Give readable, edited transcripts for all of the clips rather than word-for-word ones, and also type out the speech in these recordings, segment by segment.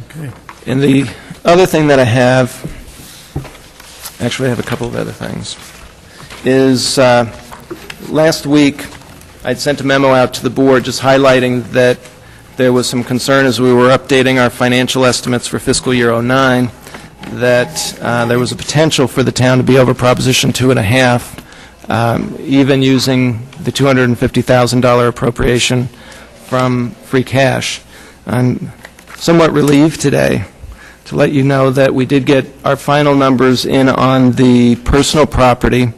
Okay. And the other thing that I have, actually I have a couple of other things, is last week I'd sent a memo out to the board just highlighting that there was some concern as we were updating our financial estimates for fiscal year '09 that there was a potential for the town to be over Proposition 2.5, even using the $250,000 appropriation from free cash. I'm somewhat relieved today to let you know that we did get our final numbers in on the personal property,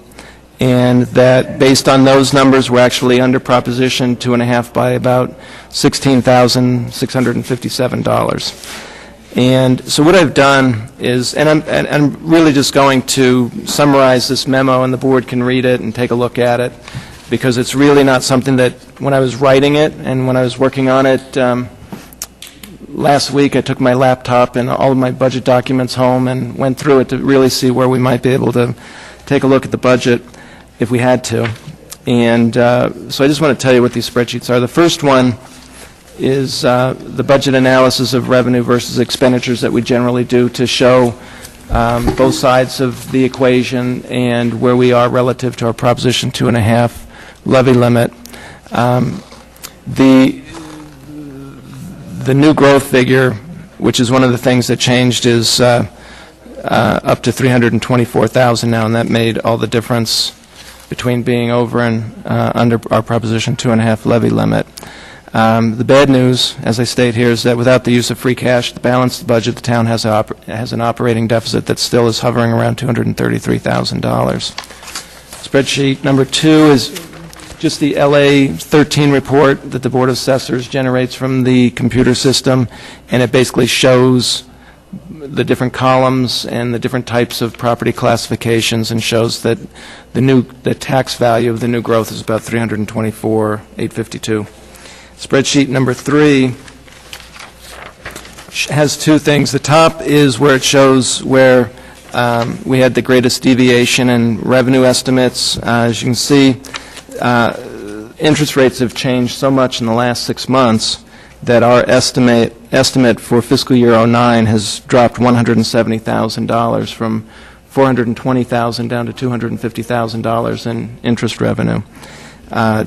and that based on those numbers, we're actually under Proposition 2.5 by about $16,657. And so what I've done is, and I'm really just going to summarize this memo, and the board can read it and take a look at it, because it's really not something that, when I was writing it and when I was working on it last week, I took my laptop and all of my budget documents home and went through it to really see where we might be able to take a look at the budget if we had to. And so I just want to tell you what these spreadsheets are. The first one is the budget analysis of revenue versus expenditures that we generally do to show both sides of the equation and where we are relative to our Proposition 2.5 levy limit. The new growth figure, which is one of the things that changed, is up to $324,000 now, and that made all the difference between being over and under our Proposition 2.5 levy limit. The bad news, as I state here, is that without the use of free cash to balance the budget, the town has an operating deficit that still is hovering around $233,000. Spreadsheet number 2 is just the LA 13 report that the Board of Assessors generates from the computer system, and it basically shows the different columns and the different types of property classifications, and shows that the tax value of the new growth is about $324,852. Spreadsheet number 3 has two things. The top is where it shows where we had the greatest deviation in revenue estimates. As you can see, interest rates have changed so much in the last 6 months that our estimate for fiscal year '09 has dropped $170,000 from $420,000 down to $250,000 in interest revenue.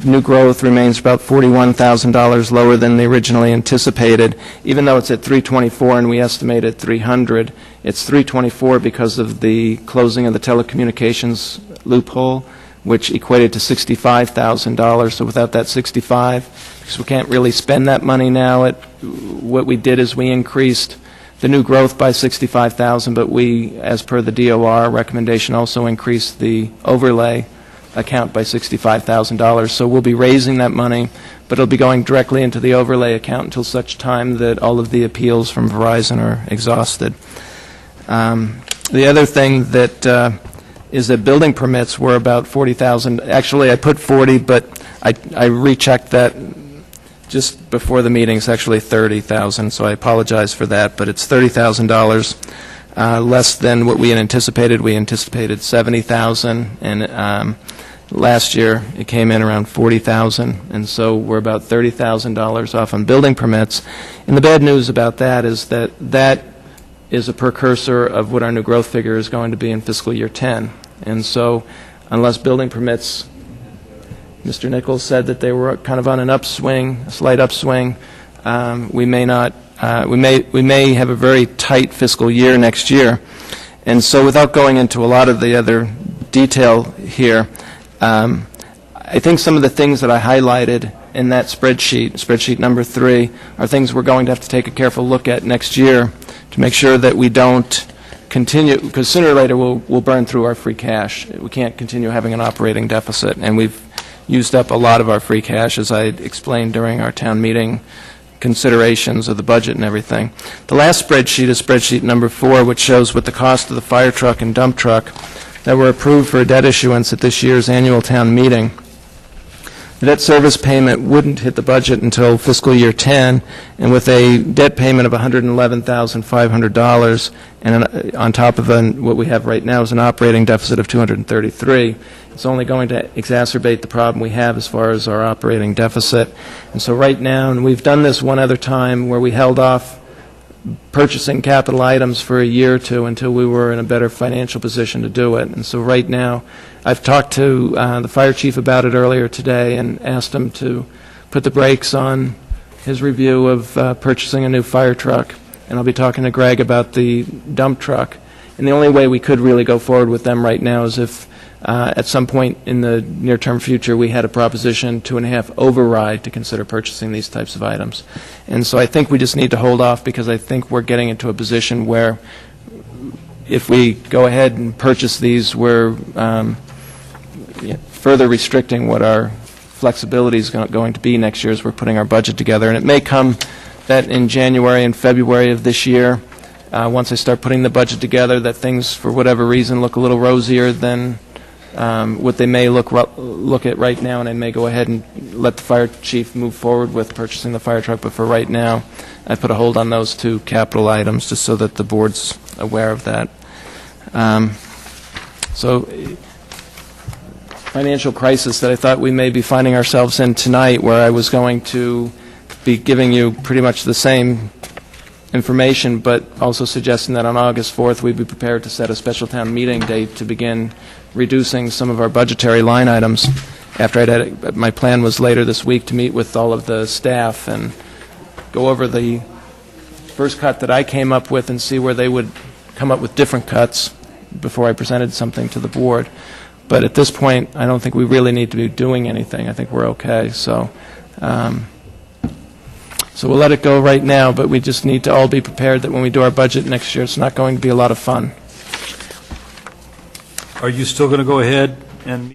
New growth remains about $41,000 lower than they originally anticipated. Even though it's at 324 and we estimated 300, it's 324 because of the closing of the telecommunications loophole, which equated to $65,000. So without that 65, because we can't really spend that money now, what we did is we increased the new growth by $65,000, but we, as per the DOR recommendation, also increased the overlay account by $65,000. So we'll be raising that money, but it'll be going directly into the overlay account until such time that all of the appeals from Verizon are exhausted. The other thing that is that building permits were about 40,000. Actually, I put 40, but I rechecked that just before the meeting. It's actually 30,000, so I apologize for that, but it's $30,000 less than what we had anticipated. We anticipated 70,000, and last year it came in around 40,000, and so we're about $30,000 off on building permits. And the bad news about that is that that is a precursor of what our new growth figure is going to be in fiscal year 10. And so unless building permits, Mr. Nichols said that they were kind of on an upswing, a slight upswing, we may not, we may have a very tight fiscal year next year. And so without going into a lot of the other detail here, I think some of the things that I highlighted in that spreadsheet number 3, are things we're going to have to take a careful look at next year to make sure that we don't continue, because sooner or later we'll burn through our free cash. We can't continue having an operating deficit, and we've used up a lot of our free cash, as I explained during our town meeting considerations of the budget and everything. The last spreadsheet is spreadsheet number 4, which shows what the cost of the fire truck and dump truck that were approved for a debt issuance at this year's annual town meeting. The debt service payment wouldn't hit the budget until fiscal year 10, and with a debt payment of $111,500, and on top of what we have right now is an operating deficit of $233, it's only going to exacerbate the problem we have as far as our operating deficit. And so right now, and we've done this one other time where we held off purchasing capital items for a year or two until we were in a better financial position to do it. And so right now, I've talked to the fire chief about it earlier today and asked him to put the brakes on his review of purchasing a new fire truck. And I'll be talking to Greg about the dump truck. And the only way we could really go forward with them right now is if at some point in the near-term future we had a Proposition 2.5 override to consider purchasing these types of items. And so I think we just need to hold off because I think we're getting into a position where if we go ahead and purchase these, we're further restricting what our flexibility is going to be next year as we're putting our budget together. And it may come that in January and February of this year, once I start putting the budget together, that things, for whatever reason, look a little rosier than what they may look at right now, and I may go ahead and let the fire chief move forward with purchasing the fire truck. But for right now, I put a hold on those two capital items just so that the board's aware of that. So financial crisis that I thought we may be finding ourselves in tonight, where I was going to be giving you pretty much the same information, but also suggesting that on August 4th we'd be prepared to set a special town meeting date to begin reducing some of our budgetary line items. After my plan was later this week to meet with all of the staff and go over the first cut that I came up with and see where they would come up with different cuts before I presented something to the board. But at this point, I don't think we really need to be doing anything. I think we're okay. So we'll let it go right now, but we just need to all be prepared that when we do our budget next year, it's not going to be a lot of fun. Are you still going to go ahead and